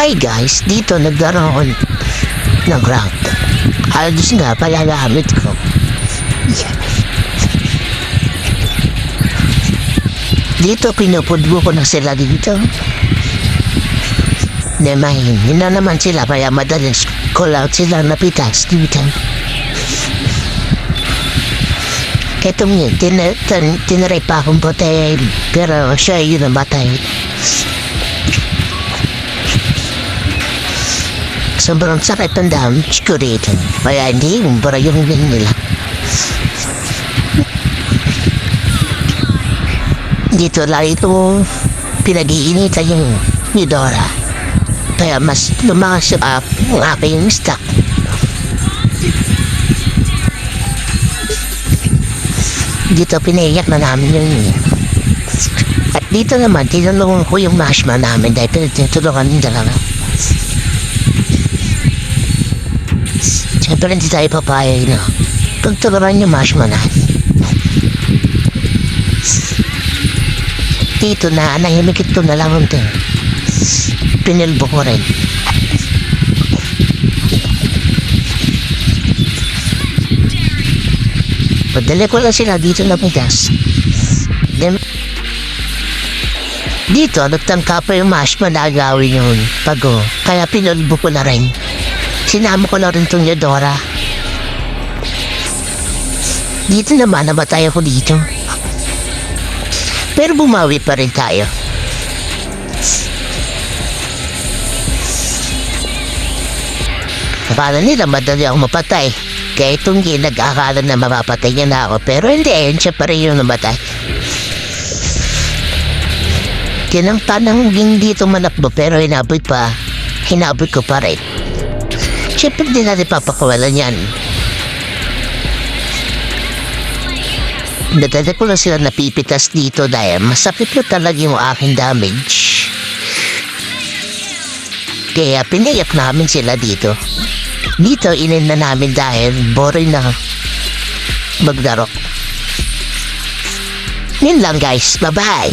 Hi guys, dito nagkaroon ng rank. Halos nga palagamit ko. Dito pinupudbo ko na sila dito. Nemahin, hindi na naman sila kaya madaling call out sila na pitas dito. Ketong yun, tinaray pa akong patay, pero siya yun ang batay. Sobrang sakit ang damage ko dito. Kaya hindi yung para yung nila. Dito lang ito pinag-iinitan yung Eudora. Kaya mas lumakas yung aking stock. Dito pinaiyak na namin yung at dito naman tinulungan ko yung mashma namin dahil pinatulungan yung dalawa. Siyempre hindi tayo papayag na pagtulungan yung mashma natin. Dito na nahimikit ko na lang ito. Pinilbo ko rin. Padali ko lang sila dito na pitas. Dito, nagtangka pa yung mashma na agawin yun. Pago, kaya pinulbo ko na rin. Sinama ko na rin itong Eudora. Dito naman, namatay ako dito. Pero bumawi pa rin tayo. Akala nila madali akong mapatay. Kaya itong nag-akala na mapapatay niya na ako. Pero hindi, ayun siya pa rin yung namatay. Kinangtan ng dito manakbo pero hinabot ko pa rin. Siyempre hindi natin papakawalan yan. Nadali ko lang sila napipitas dito dahil masakit ko talaga yung aking damage. Kaya pinayak namin sila dito. Dito inin na namin dahil boring na maglaro. Yun lang guys, bye bye.